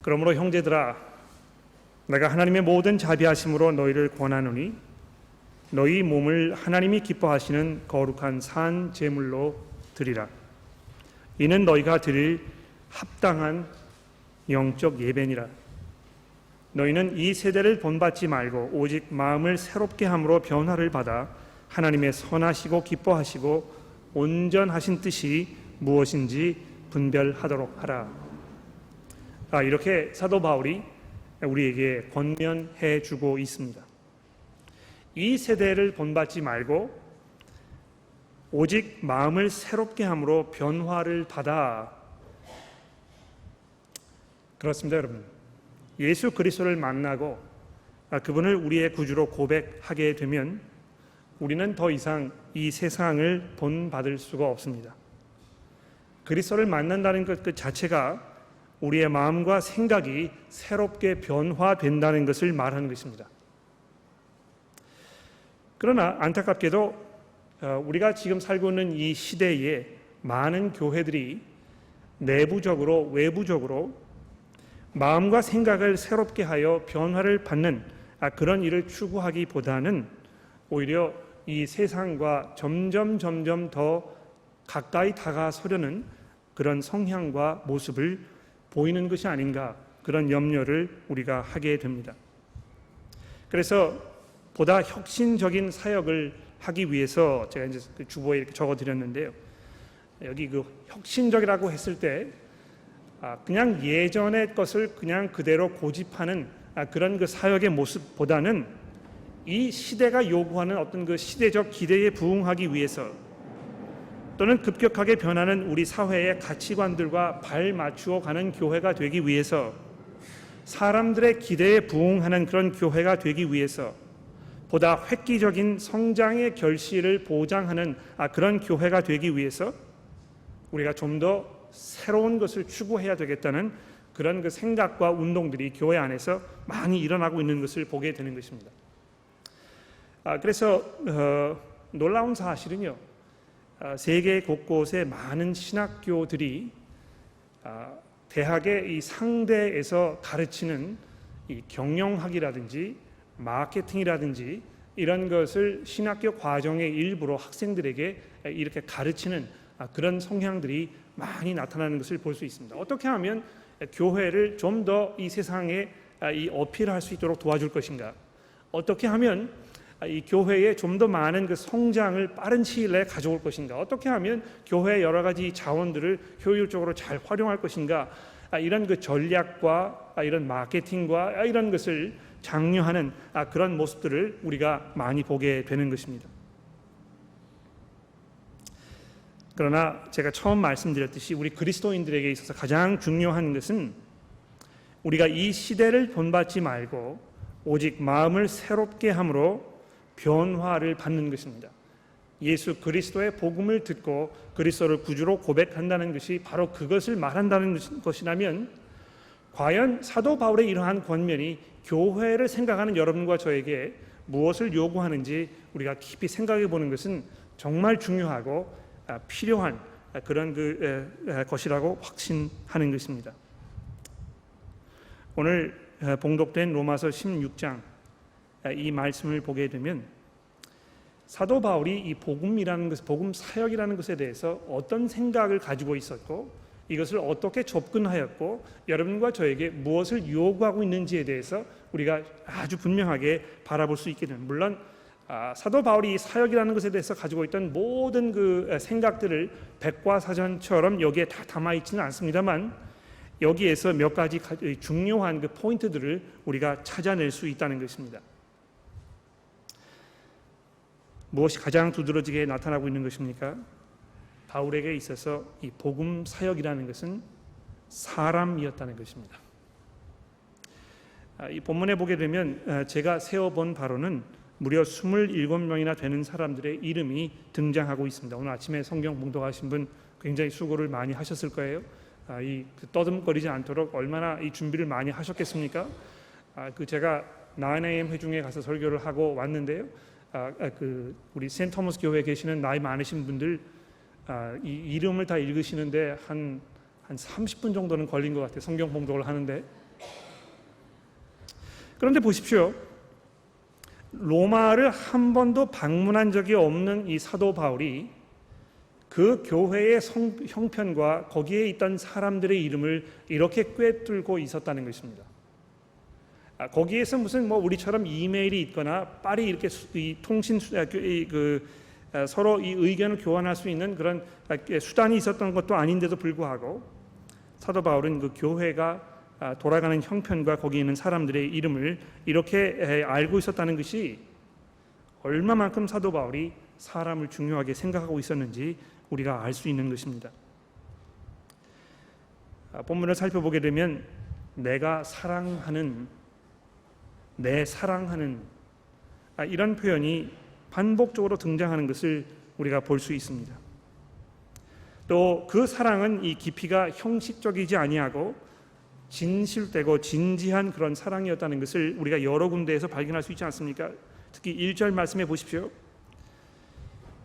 그러므로 형제들아, 내가 하나님의 모든 자비하심으로 너희를 권하노니 너희 몸을 하나님이 기뻐하시는 거룩한 산 제물로 드리라. 이는 너희가 드릴 합당한 영적 예배니라. 너희는 이 세대를 본받지 말고 오직 마음을 새롭게 함으로 변화를 받아 하나님의 선하시고 기뻐하시고 온전하신 뜻이 무엇인지 분별하도록 하라. 이렇게 사도 바울이 우리에게 권면해 주고 있습니다. 이 세대를 본받지 말고 오직 마음을 새롭게 함으로 변화를 받아. 그렇습니다, 여러분. 예수 그리스도를 만나고 그분을 우리의 구주로 고백하게 되면 우리는 더 이상 이 세상을 본받을 수가 없습니다. 그리스도를 만난다는 것 그 자체가 우리의 마음과 생각이 새롭게 변화된다는 것을 말하는 것입니다. 그러나 안타깝게도 우리가 지금 살고 있는 이 시대에 많은 교회들이 내부적으로 외부적으로 마음과 생각을 새롭게 하여 변화를 받는 그런 일을 추구하기보다는 오히려 이 세상과 점점 더 가까이 다가서려는 그런 성향과 모습을 보이는 것이 아닌가, 그런 염려를 우리가 하게 됩니다. 그래서 보다 혁신적인 사역을 하기 위해서 제가 이제 주보에 이렇게 적어드렸는데요. 여기 그 혁신적이라고 했을 때 그냥 예전의 것을 그냥 그대로 고집하는 그런 그 사역의 모습보다는 이 시대가 요구하는 어떤 그 시대적 기대에 부응하기 위해서 또는 급격하게 변하는 우리 사회의 가치관들과 발맞추어 가는 교회가 되기 위해서, 사람들의 기대에 부응하는 그런 교회가 되기 위해서 보다 획기적인 성장의 결실을 보장하는 그런 교회가 되기 위해서 우리가 좀 더 새로운 것을 추구해야 되겠다는 그런 그 생각과 운동들이 교회 안에서 많이 일어나고 있는 것을 보게 되는 것입니다. 그래서 놀라운 사실은요, 세계 곳곳에 많은 신학교들이 대학의 이 상대에서 가르치는 이 경영학이라든지 마케팅이라든지 이런 것을 신학교 과정의 일부로 학생들에게 이렇게 가르치는 그런 성향들이 많이 나타나는 것을 볼 수 있습니다. 어떻게 하면 교회를 좀 더 이 세상에 이 어필할 수 있도록 도와줄 것인가? 어떻게 하면 이 교회에 좀 더 많은 그 성장을 빠른 시일 내에 가져올 것인가? 어떻게 하면 교회의 여러 가지 자원들을 효율적으로 잘 활용할 것인가? 이런 그 전략과 이런 마케팅과 이런 것을 장려하는 그런 모습들을 우리가 많이 보게 되는 것입니다. 그러나 제가 처음 말씀드렸듯이 우리 그리스도인들에게 있어서 가장 중요한 것은 우리가 이 시대를 본받지 말고 오직 마음을 새롭게 함으로 변화를 받는 것입니다. 예수 그리스도의 복음을 듣고 그리스도를 구주로 고백한다는 것이 바로 그것을 말한다는 것이라면, 과연 사도 바울의 이러한 권면이 교회를 생각하는 여러분과 저에게 무엇을 요구하는지 우리가 깊이 생각해 보는 것은 정말 중요하고 필요한 그런 것이라고 확신하는 것입니다. 오늘 봉독된 로마서 16장 이 말씀을 보게 되면 사도 바울이 이 복음이라는 것, 복음 사역이라는 것에 대해서 어떤 생각을 가지고 있었고 이것을 어떻게 접근하였고 여러분과 저에게 무엇을 요구하고 있는지에 대해서 우리가 아주 분명하게 바라볼 수 있게 됩니다. 물론 사도 바울이 사역이라는 것에 대해서 가지고 있던 모든 그 생각들을 백과사전처럼 여기에 다 담아 있지는 않습니다만, 여기에서 몇 가지 중요한 그 포인트들을 우리가 찾아낼 수 있다는 것입니다. 무엇이 가장 두드러지게 나타나고 있는 것입니까? 바울에게 있어서 이 복음 사역이라는 것은 사람이었다는 것입니다. 이 본문에 보게 되면 제가 세어본 바로는 무려 27명이나 되는 사람들의 이름이 등장하고 있습니다. 오늘 아침에 성경 봉독하신 분 굉장히 수고를 많이 하셨을 거예요. 떠듬거리지 않도록 얼마나 이 준비를 많이 하셨겠습니까? 제가 9am 회중에 가서 설교를 하고 왔는데요. 우리 센트 토머스 교회에 계시는 나이 많으신 분들 이 이름을 다 읽으시는데 한 30분 정도는 걸린 것 같아요. 성경 봉독을 하는데 그런데 보십시오. 로마를 한 번도 방문한 적이 없는 이 사도 바울이 그 교회의 형편과 거기에 있던 사람들의 이름을 이렇게 꿰뚫고 있었다는 것입니다. 거기에서 무슨 우리처럼 이메일이 있거나 빨리 이렇게 이 통신 서로 이 의견을 교환할 수 있는 그런 수단이 있었던 것도 아닌데도 불구하고 사도 바울은 그 교회가 돌아가는 형편과 거기 있는 사람들의 이름을 이렇게 알고 있었다는 것이 얼마만큼 사도 바울이 사람을 중요하게 생각하고 있었는지 우리가 알 수 있는 것입니다. 본문을 살펴보게 되면 내가 사랑하는, 내 사랑하는 이런 표현이 반복적으로 등장하는 것을 우리가 볼 수 있습니다. 또 그 사랑은 이 깊이가 형식적이지 아니하고 진실되고 진지한 그런 사랑이었다는 것을 우리가 여러 군데에서 발견할 수 있지 않습니까? 특히 1절 말씀해 보십시오.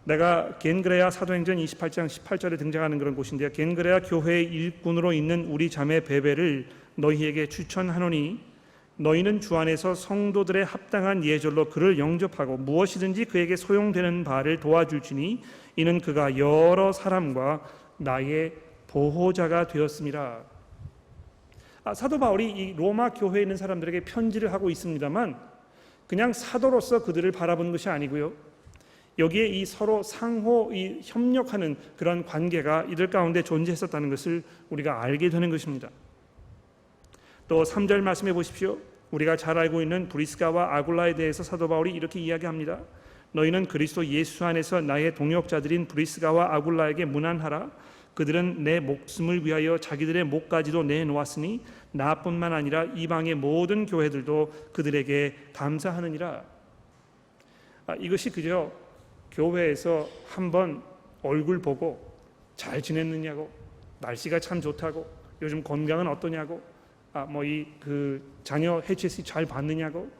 내가 겐그레아 사도행전 28장 18절에 등장하는 그런 곳인데요. 겐그레아 교회의 일꾼으로 있는 우리 자매 베베를 너희에게 추천하노니 너희는 주 안에서 성도들의 합당한 예절로 그를 영접하고 무엇이든지 그에게 소용되는 바를 도와줄지니 이는 그가 여러 사람과 나의 보호자가 되었음이라. 사도 바울이 이 로마 교회에 있는 사람들에게 편지를 하고 있습니다만 그냥 사도로서 그들을 바라보는 것이 아니고요. 여기에 이 서로 상호 이 협력하는 그런 관계가 이들 가운데 존재했었다는 것을 우리가 알게 되는 것입니다. 또 3절 말씀해 보십시오. 우리가 잘 알고 있는 브리스가와 아굴라에 대해서 사도 바울이 이렇게 이야기합니다. 너희는 그리스도 예수 안에서 나의 동역자들인 브리스가와 아굴라에게 문안하라. 그들은 내 목숨을 위하여 자기들의 목까지도 내놓았으니 나뿐만 아니라 이방의 모든 교회들도 그들에게 감사하느니라. 이것이 그저 교회에서 한번 얼굴 보고 잘 지냈느냐고, 날씨가 참 좋다고, 요즘 건강은 어떠냐고, 그 자녀 HSC 잘 봤느냐고,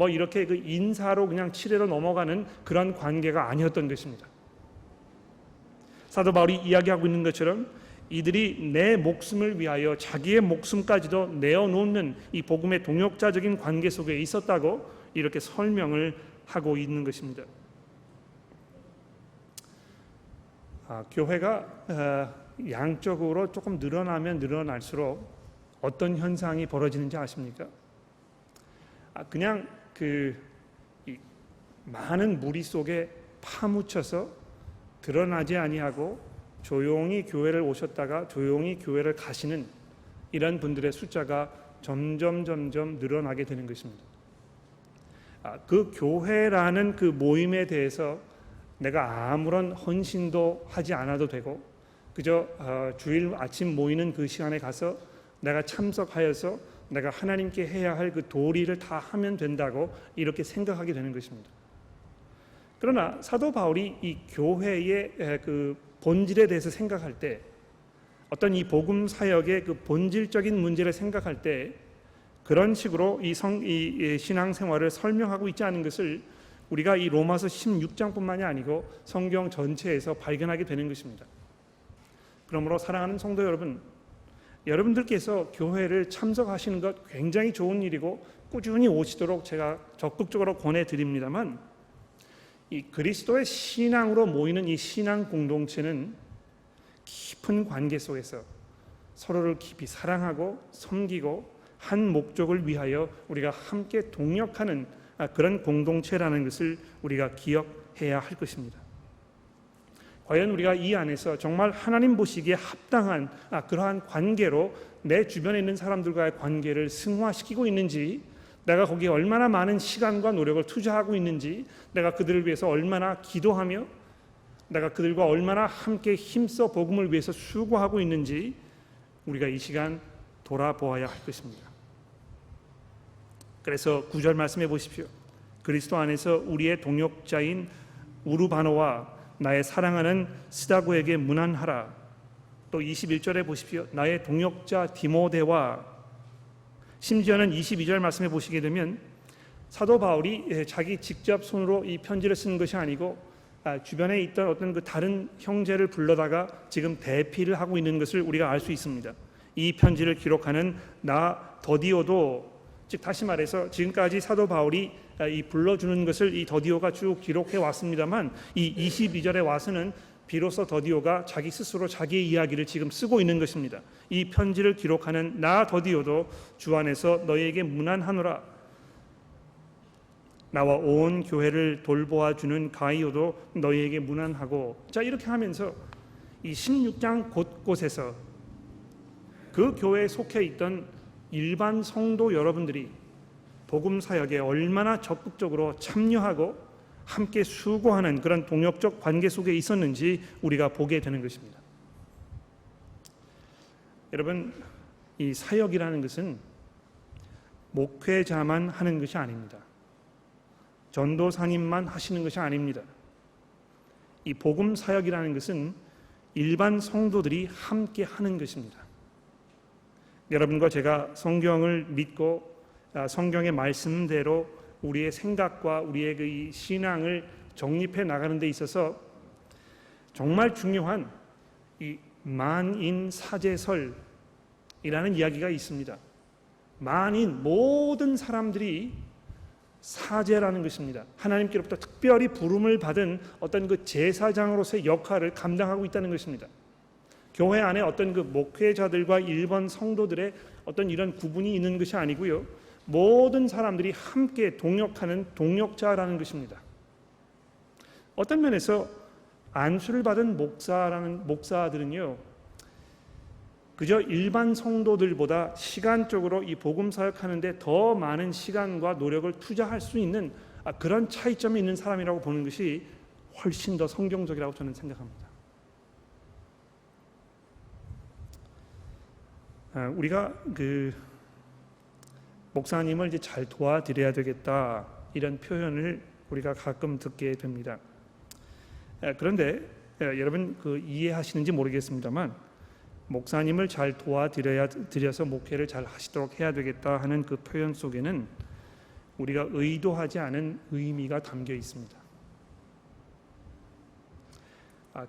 이렇게 그 인사로 그냥 치레로 넘어가는 그런 관계가 아니었던 것입니다. 사도 바울이 이야기하고 있는 것처럼 이들이 내 목숨을 위하여 자기의 목숨까지도 내어놓는 이 복음의 동역자적인 관계 속에 있었다고 이렇게 설명을 하고 있는 것입니다. 교회가 양적으로 조금 늘어나면 늘어날수록 어떤 현상이 벌어지는지 아십니까? 그냥 이 많은 무리 속에 파묻혀서 드러나지 아니하고 조용히 교회를 오셨다가 조용히 교회를 가시는 이런 분들의 숫자가 점점 늘어나게 되는 것입니다. 그 교회라는 그 모임에 대해서 내가 아무런 헌신도 하지 않아도 되고 그저 주일 아침 모이는 그 시간에 가서 내가 참석하여서 내가 하나님께 해야 할 그 도리를 다 하면 된다고 이렇게 생각하게 되는 것입니다. 그러나 사도 바울이 이 교회의 그 본질에 대해서 생각할 때, 어떤 이 복음 사역의 그 본질적인 문제를 생각할 때 그런 식으로 이 신앙생활을 설명하고 있지 않은 것을 우리가 이 로마서 16장뿐만이 아니고 성경 전체에서 발견하게 되는 것입니다. 그러므로 사랑하는 성도 여러분, 여러분들께서 교회를 참석하시는 것 굉장히 좋은 일이고 꾸준히 오시도록 제가 적극적으로 권해드립니다만, 이 그리스도의 신앙으로 모이는 이 신앙 공동체는 깊은 관계 속에서 서로를 깊이 사랑하고 섬기고 한 목적을 위하여 우리가 함께 동역하는 그런 공동체라는 것을 우리가 기억해야 할 것입니다. 과연 우리가 이 안에서 정말 하나님 보시기에 합당한 그러한 관계로 내 주변에 있는 사람들과의 관계를 승화시키고 있는지, 내가 거기에 얼마나 많은 시간과 노력을 투자하고 있는지, 내가 그들을 위해서 얼마나 기도하며 내가 그들과 얼마나 함께 힘써 복음을 위해서 수고하고 있는지 우리가 이 시간 돌아보아야 할 것입니다. 그래서 9절 말씀해 보십시오. 그리스도 안에서 우리의 동역자인 우르바노와 나의 사랑하는 스다고에게 문안하라. 또 21절에 보십시오. 나의 동역자 디모데와, 심지어는 22절 말씀해 보시게 되면 사도 바울이 자기 직접 손으로 이 편지를 쓴 것이 아니고 주변에 있던 어떤 그 다른 형제를 불러다가 지금 대피를 하고 있는 것을 우리가 알 수 있습니다. 이 편지를 기록하는 나 더디오도, 즉 다시 말해서 지금까지 사도 바울이 이 불러주는 것을 이 더디오가 쭉 기록해 왔습니다만, 이 22절에 와서는 비로소 더디오가 자기 스스로 자기의 이야기를 지금 쓰고 있는 것입니다. 이 편지를 기록하는 나 더디오도 주 안에서 너희에게 문안하노라. 나와 온 교회를 돌보아 주는 가이오도 너희에게 문안하고. 자, 이렇게 하면서 이 16장 곳곳에서 그 교회에 속해 있던 일반 성도 여러분들이 복음 사역에 얼마나 적극적으로 참여하고 함께 수고하는 그런 동역적 관계 속에 있었는지 우리가 보게 되는 것입니다. 여러분, 이 사역이라는 것은 목회자만 하는 것이 아닙니다. 전도사님만 하시는 것이 아닙니다. 이 복음 사역이라는 것은 일반 성도들이 함께 하는 것입니다. 여러분과 제가 성경을 믿고 성경의 말씀대로 우리의 생각과 우리의 그 신앙을 정립해 나가는 데 있어서 정말 중요한 이 만인사제설이라는 이야기가 있습니다. 만인, 모든 사람들이 사제라는 것입니다. 하나님께로부터 특별히 부름을 받은 어떤 그 제사장으로서의 역할을 감당하고 있다는 것입니다. 교회 안에 어떤 그 목회자들과 일반 성도들의 어떤 이런 구분이 있는 것이 아니고요, 모든 사람들이 함께 동역하는 동역자라는 것입니다. 어떤 면에서 안수를 받은 목사들은요, 그저 일반 성도들보다 시간적으로 이 복음 사역하는데 더 많은 시간과 노력을 투자할 수 있는 그런 차이점이 있는 사람이라고 보는 것이 훨씬 더 성경적이라고 저는 생각합니다. 우리가 그 목사님을 이제 잘 도와드려야 되겠다, 이런 표현을 우리가 가끔 듣게 됩니다. 그런데 여러분 그 이해하시는지 모르겠습니다만, 목사님을 잘 도와드려서 목회를 잘 하시도록 해야 되겠다 하는 그 표현 속에는 우리가 의도하지 않은 의미가 담겨 있습니다.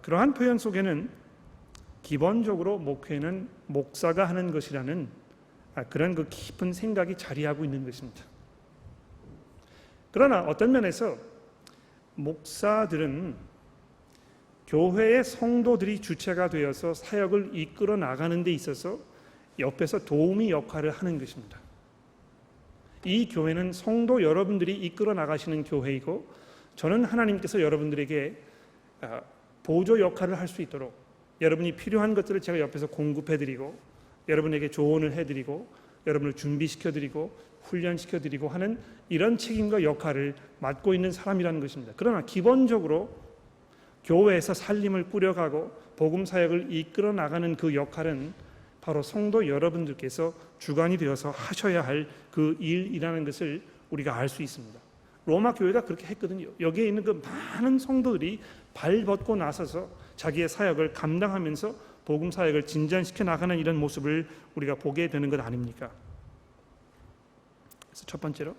그러한 표현 속에는 기본적으로 목회는 목사가 하는 것이라는 그런 그 깊은 생각이 자리하고 있는 것입니다. 그러나 어떤 면에서 목사들은 교회의 성도들이 주체가 되어서 사역을 이끌어 나가는 데 있어서 옆에서 도우미 역할을 하는 것입니다. 이 교회는 성도 여러분들이 이끌어 나가시는 교회이고, 저는 하나님께서 여러분들에게 보조 역할을 할 수 있도록 여러분이 필요한 것들을 제가 옆에서 공급해드리고, 여러분에게 조언을 해드리고, 여러분을 준비시켜드리고 훈련시켜드리고 하는 이런 책임과 역할을 맡고 있는 사람이라는 것입니다. 그러나 기본적으로 교회에서 살림을 꾸려가고 복음 사역을 이끌어 나가는 그 역할은 바로 성도 여러분들께서 주관이 되어서 하셔야 할 그 일이라는 것을 우리가 알 수 있습니다. 로마 교회가 그렇게 했거든요. 여기에 있는 그 많은 성도들이 발벗고 나서서 자기의 사역을 감당하면서 복음 사역을 진전시켜 나가는 이런 모습을 우리가 보게 되는 것 아닙니까? 그래서 첫 번째로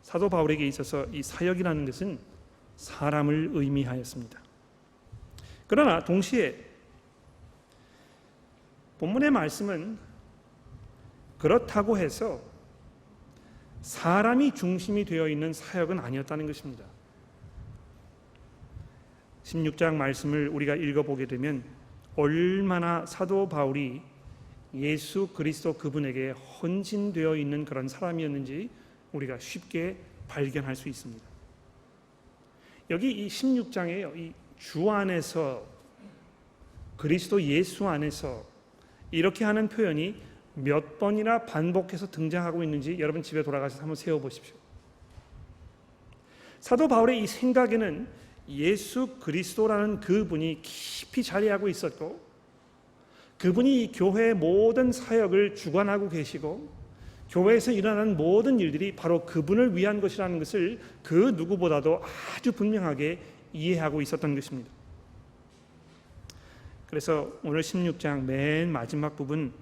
사도 바울에게 있어서 이 사역이라는 것은 사람을 의미하였습니다. 그러나 동시에 본문의 말씀은 그렇다고 해서 사람이 중심이 되어 있는 사역은 아니었다는 것입니다. 16장 말씀을 우리가 읽어보게 되면 얼마나 사도 바울이 예수 그리스도 그분에게 헌신되어 있는 그런 사람이었는지 우리가 쉽게 발견할 수 있습니다. 여기 이 16장에 이 주 안에서, 그리스도 예수 안에서 이렇게 하는 표현이 몇 번이나 반복해서 등장하고 있는지 여러분 집에 돌아가서 한번 세어보십시오. 사도 바울의 이 생각에는 예수 그리스도라는 그분이 깊이 자리하고 있었고, 그분이 이 교회의 모든 사역을 주관하고 계시고, 교회에서 일어나는 모든 일들이 바로 그분을 위한 것이라는 것을 그 누구보다도 아주 분명하게 이해하고 있었던 것입니다. 그래서 오늘 16장 맨 마지막 부분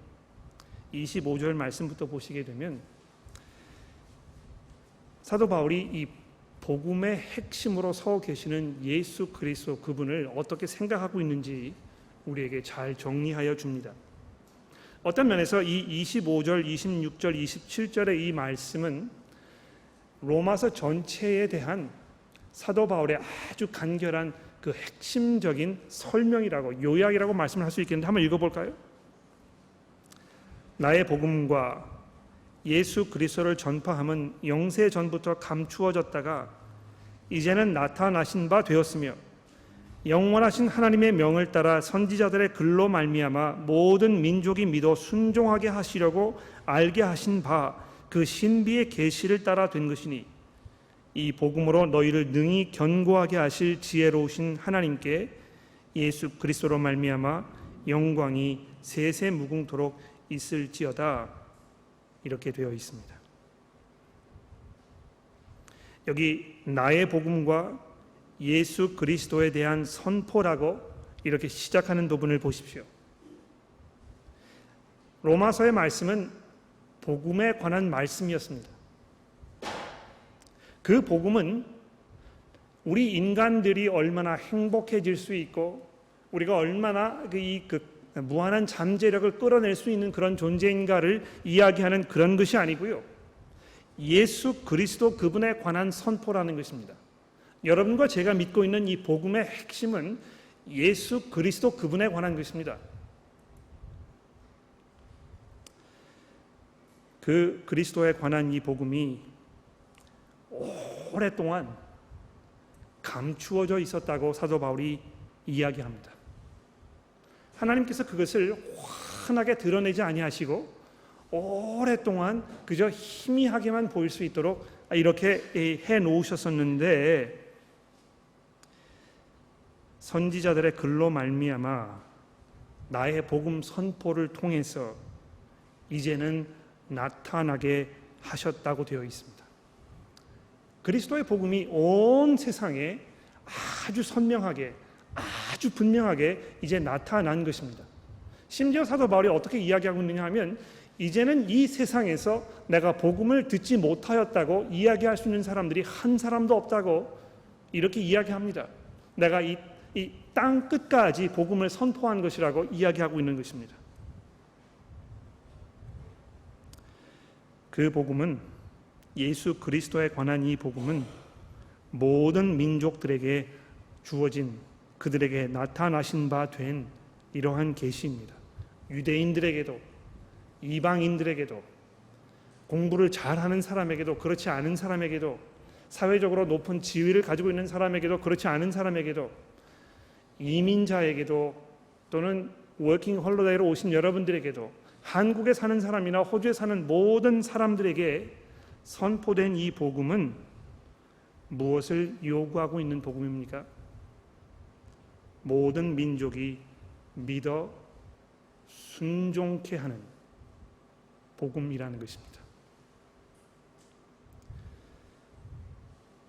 25절 말씀부터 보시게 되면 사도 바울이 이 복음의 핵심으로 서 계시는 예수 그리스도 그분을 어떻게 생각하고 있는지 우리에게 잘 정리하여 줍니다. 어떤 면에서 이 25절, 26절, 27절의 이 말씀은 로마서 전체에 대한 사도 바울의 아주 간결한 그 핵심적인 설명이라고, 요약이라고 말씀을 할 수 있겠는데 한번 읽어볼까요? 나의 복음과 예수 그리스도를 전파함은 영세 전부터 감추어졌다가 이제는 나타나신 바 되었으며 영원하신 하나님의 명을 따라 선지자들의 글로 말미암아 모든 민족이 믿어 순종하게 하시려고 알게 하신 바 그 신비의 계시를 따라 된 것이니 이 복음으로 너희를 능히 견고하게 하실 지혜로우신 하나님께 예수 그리스도로 말미암아 영광이 세세 무궁토록 있을지어다. 이렇게 되어 있습니다. 여기 나의 복음과 예수 그리스도에 대한 선포라고 이렇게 시작하는 부분을 보십시오. 로마서의 말씀은 복음에 관한 말씀이었습니다. 그 복음은 우리 인간들이 얼마나 행복해질 수 있고 우리가 얼마나 그 무한한 잠재력을 끌어낼 수 있는 그런 존재인가를 이야기하는 그런 것이 아니고요. 예수 그리스도 그분에 관한 선포라는 것입니다. 여러분과 제가 믿고 있는 이 복음의 핵심은 예수 그리스도 그분에 관한 것입니다. 그 그리스도에 관한 이 복음이 오랫동안 감추어져 있었다고 사도 바울이 이야기합니다. 하나님께서 그것을 환하게 드러내지 아니하시고 오랫동안 그저 희미하게만 보일 수 있도록 이렇게 해 놓으셨었는데 선지자들의 글로 말미암아 나의 복음 선포를 통해서 이제는 나타나게 하셨다고 되어 있습니다. 그리스도의 복음이 온 세상에 아주 선명하게, 아주 분명하게 이제 나타난 것입니다. 심지어 사도 바울이 어떻게 이야기하고 있느냐 하면 이제는 이 세상에서 내가 복음을 듣지 못하였다고 이야기할 수 있는 사람들이 한 사람도 없다고 이렇게 이야기합니다. 내가 이 땅 끝까지 복음을 선포한 것이라고 이야기하고 있는 것입니다. 그 복음은, 예수 그리스도에 관한 이 복음은 모든 민족들에게 주어진, 그들에게 나타나신 바 된 이러한 계시입니다. 유대인들에게도 이방인들에게도 공부를 잘하는 사람에게도 그렇지 않은 사람에게도 사회적으로 높은 지위를 가지고 있는 사람에게도 그렇지 않은 사람에게도 이민자에게도 또는 워킹 홀리데이로 오신 여러분들에게도 한국에 사는 사람이나 호주에 사는 모든 사람들에게 선포된 이 복음은 무엇을 요구하고 있는 복음입니까? 모든 민족이 믿어 순종케 하는 복음이라는 것입니다.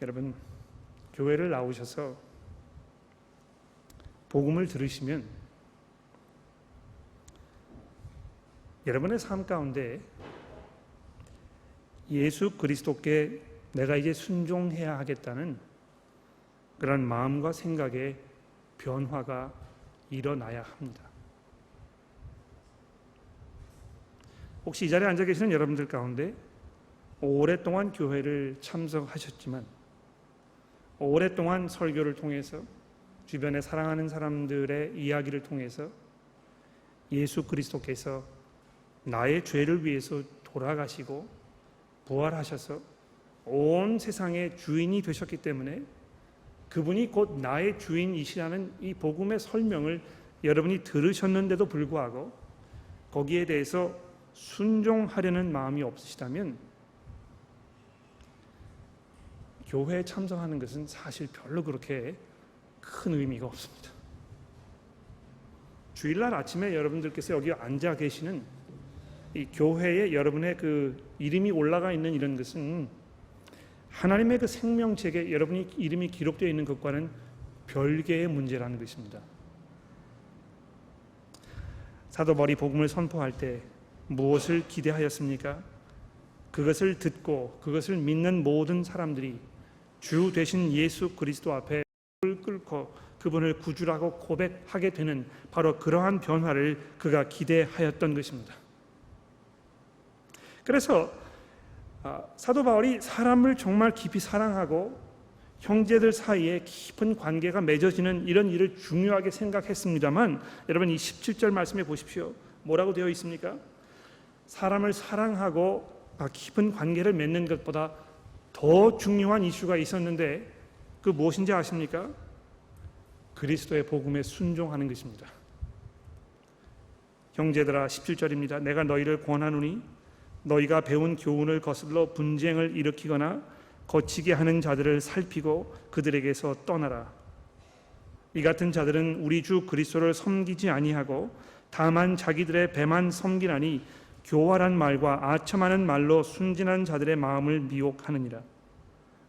여러분, 교회를 나오셔서 복음을 들으시면 여러분의 삶 가운데 예수 그리스도께 내가 이제 순종해야 하겠다는 그런 마음과 생각의 변화가 일어나야 합니다. 혹시 이 자리에 앉아 계시는 여러분들 가운데 오랫동안 교회를 참석하셨지만 오랫동안 설교를 통해서 주변에 사랑하는 사람들의 이야기를 통해서 예수 그리스도께서 나의 죄를 위해서 돌아가시고 부활하셔서 온 세상의 주인이 되셨기 때문에 그분이 곧 나의 주인이시라는 이 복음의 설명을 여러분이 들으셨는데도 불구하고 거기에 대해서 순종하려는 마음이 없으시다면 교회에 참석하는 것은 사실 별로 그렇게 큰 의미가 없습니다. 주일날 아침에 여러분들께서 여기 앉아 계시는 이 교회에 여러분의 그 이름이 올라가 있는 이런 것은 하나님의 그 생명책에 여러분이 이름이 기록되어 있는 것과는 별개의 문제라는 것입니다. 사도 바울이 복음을 선포할 때 무엇을 기대하였습니까? 그것을 듣고 그것을 믿는 모든 사람들이 주 되신 예수 그리스도 앞에 무릎을 꿇고 그분을 구주라고 고백하게 되는 바로 그러한 변화를 그가 기대하였던 것입니다. 그래서 사도 바울이 사람을 정말 깊이 사랑하고 형제들 사이에 깊은 관계가 맺어지는 이런 일을 중요하게 생각했습니다만, 여러분 이 17절 말씀해 보십시오. 뭐라고 되어 있습니까? 사람을 사랑하고 깊은 관계를 맺는 것보다 더 중요한 이슈가 있었는데 그 무엇인지 아십니까? 그리스도의 복음에 순종하는 것입니다. 형제들아, 17절입니다. 내가 너희를 권하노니 너희가 배운 교훈을 거슬러 분쟁을 일으키거나 거치게 하는 자들을 살피고 그들에게서 떠나라. 이 같은 자들은 우리 주 그리스도를 섬기지 아니하고 다만 자기들의 배만 섬기나니 교활한 말과 아첨하는 말로 순진한 자들의 마음을 미혹하느니라.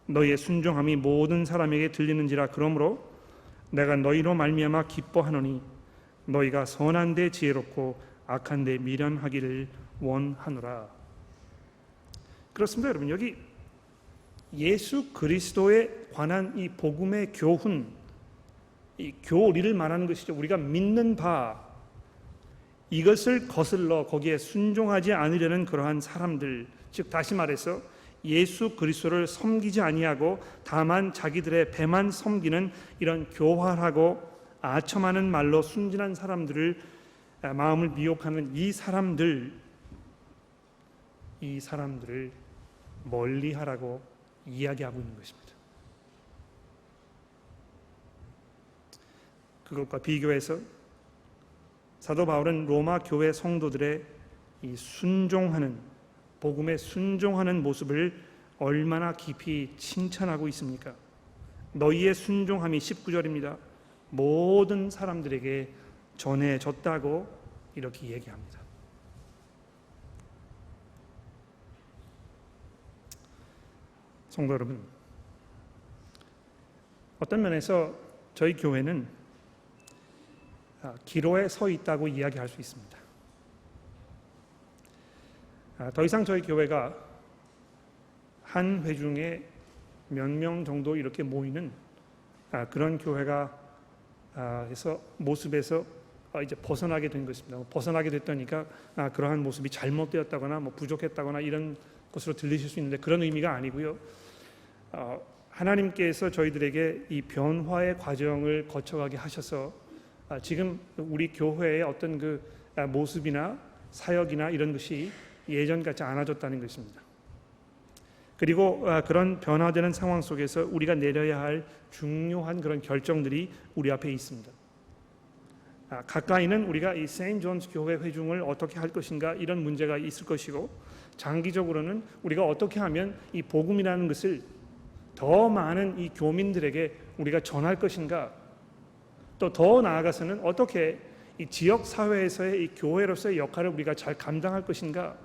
너희의 순종함이 모든 사람에게 들리는지라. 그러므로 내가 너희로 말미암아 기뻐하노니 너희가 선한 데 지혜롭고 악한 데 미련하기를 원하노라. 그렇습니다, 여러분. 여기 예수 그리스도에 관한 이 복음의 교훈, 이 교리를 말하는 것이죠. 우리가 믿는 바, 이것을 거슬러 거기에 순종하지 않으려는 그러한 사람들, 즉 다시 말해서 예수 그리스도를 섬기지 아니하고 다만 자기들의 배만 섬기는 이런 교활하고 아첨하는 말로 순진한 사람들을 마음을 미혹하는 이 사람들을 멀리하라고 이야기하고 있는 것입니다. 그것과 비교해서 사도 바울은 로마 교회 성도들의 이 순종하는, 복음에 순종하는 모습을 얼마나 깊이 칭찬하고 있습니까? 너희의 순종함이 19절입니다. 모든 사람들에게 전해졌다고 이렇게 얘기합니다. 성도 여러분, 어떤 면에서 저희 교회는 기로에 서 있다고 이야기할 수 있습니다. 더 이상 저희 교회가 한 회중에 몇 명 정도 이렇게 모이는 그런 교회가 해서 모습에서 이제 벗어나게 된 것입니다. 벗어나게 됐다니까 그러한 모습이 잘못되었다거나 부족했다거나 이런 것으로 들리실 수 있는데, 그런 의미가 아니고요. 하나님께서 저희들에게 이 변화의 과정을 거쳐가게 하셔서 지금 우리 교회의 어떤 그 모습이나 사역이나 이런 것이 예전 같지 않아졌다는 것입니다. 그리고 그런 변화되는 상황 속에서 우리가 내려야 할 중요한 그런 결정들이 우리 앞에 있습니다. 가까이는 우리가 이 세인트 존스 교회 회중을 어떻게 할 것인가, 이런 문제가 있을 것이고, 장기적으로는 우리가 어떻게 하면 이 복음이라는 것을 더 많은 이 교민들에게 우리가 전할 것인가, 또 더 나아가서는 어떻게 이 지역 사회에서의 이 교회로서의 역할을 우리가 잘 감당할 것인가,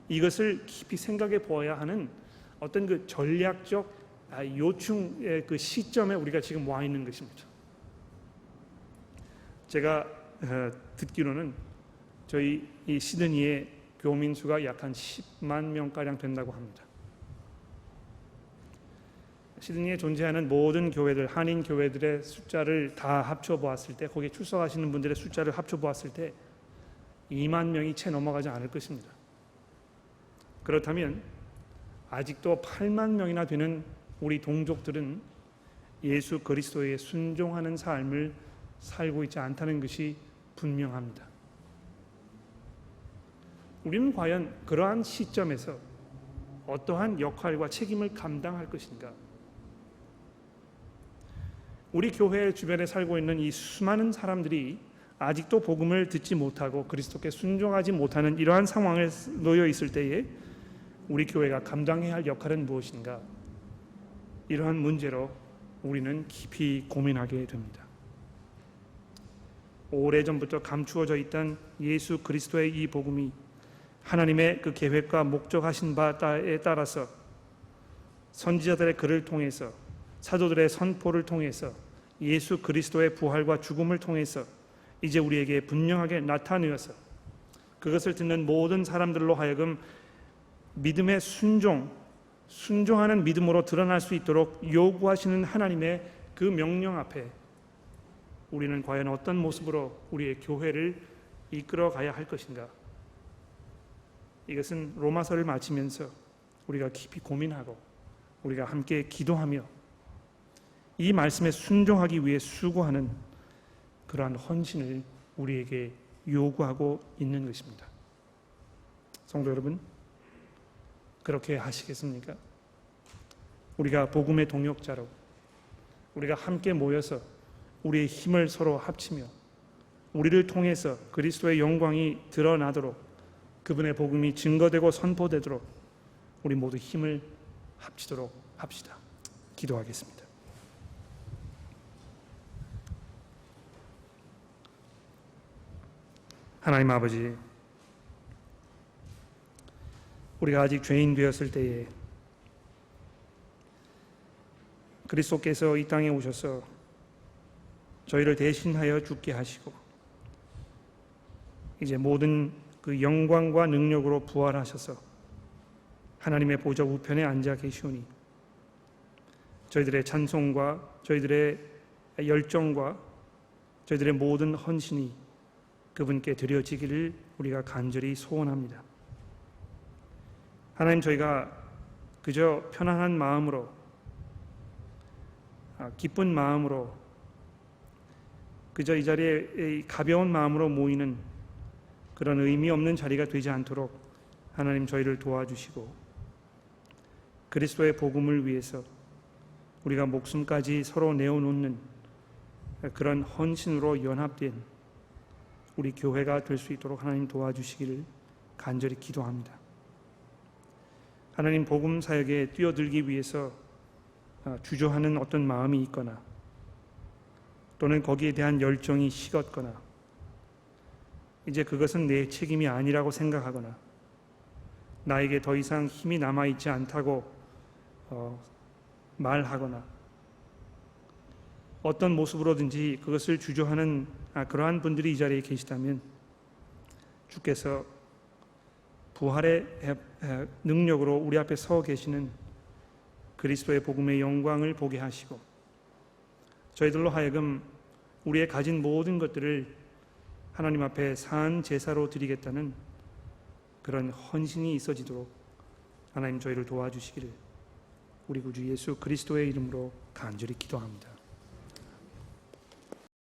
이것을 깊이 생각해 보아야 하는 어떤 그 전략적 요충의 그 시점에 우리가 지금 와 있는 것입니다. 제가 듣기로는 저희 이 시드니의 교민 수가 약 한 10만 명가량 된다고 합니다. 시드니에 존재하는 모든 교회들, 한인 교회들의 숫자를 다 합쳐 보았을 때, 거기에 출석하시는 분들의 숫자를 합쳐 보았을 때 2만 명이 채 넘어가지 않을 것입니다. 그렇다면 아직도 8만 명이나 되는 우리 동족들은 예수 그리스도에 순종하는 삶을 살고 있지 않다는 것이 분명합니다. 우리는 과연 그러한 시점에서 어떠한 역할과 책임을 감당할 것인가? 우리 교회 주변에 살고 있는 이 수많은 사람들이 아직도 복음을 듣지 못하고 그리스도께 순종하지 못하는 이러한 상황에 놓여 있을 때에 우리 교회가 감당해야 할 역할은 무엇인가? 이러한 문제로 우리는 깊이 고민하게 됩니다. 오래전부터 감추어져 있던 예수 그리스도의 이 복음이 하나님의 그 계획과 목적하신 바에 따라서 선지자들의 글을 통해서, 사도들의 선포를 통해서, 예수 그리스도의 부활과 죽음을 통해서 이제 우리에게 분명하게 나타내어서 그것을 듣는 모든 사람들로 하여금 믿음의 순종하는 믿음으로 드러날 수 있도록 요구하시는 하나님의 그 명령 앞에 우리는 과연 어떤 모습으로 우리의 교회를 이끌어 가야 할 것인가? 이것은 로마서를 마치면서 우리가 깊이 고민하고 우리가 함께 기도하며 이 말씀에 순종하기 위해 수고하는 그러한 헌신을 우리에게 요구하고 있는 것입니다. 성도 여러분, 그렇게 하시겠습니까? 우리가 복음의 동역자로 우리가 함께 모여서 우리의 힘을 서로 합치며 우리를 통해서 그리스도의 영광이 드러나도록 그분의 복음이 증거되고 선포되도록 우리 모두 힘을 합치도록 합시다. 기도하겠습니다. 하나님 아버지, 우리가 아직 죄인 되었을 때에 그리스도께서 이 땅에 오셔서 저희를 대신하여 죽게 하시고 이제 모든 그 영광과 능력으로 부활하셔서 하나님의 보좌 우편에 앉아 계시오니 저희들의 찬송과 저희들의 열정과 저희들의 모든 헌신이 그분께 드려지기를 우리가 간절히 소원합니다. 하나님, 저희가 그저 편안한 마음으로 기쁜 마음으로 그저 이 자리에 가벼운 마음으로 모이는 그런 의미 없는 자리가 되지 않도록 하나님 저희를 도와주시고 그리스도의 복음을 위해서 우리가 목숨까지 서로 내어놓는 그런 헌신으로 연합된 우리 교회가 될 수 있도록 하나님 도와주시기를 간절히 기도합니다. 하나님, 복음 사역에 뛰어들기 위해서 주저하는 어떤 마음이 있거나 또는 거기에 대한 열정이 식었거나 이제 그것은 내 책임이 아니라고 생각하거나 나에게 더 이상 힘이 남아있지 않다고 말하거나 어떤 모습으로든지 그것을 주저하는 그러한 분들이 이 자리에 계시다면 주께서 부활의 능력으로 우리 앞에 서 계시는 그리스도의 복음의 영광을 보게 하시고 저희들로 하여금 우리의 가진 모든 것들을 하나님 앞에 산 제사로 드리겠다는 그런 헌신이 있어지도록 하나님 저희를 도와주시기를 우리 구주 예수 그리스도의 이름으로 간절히 기도합니다.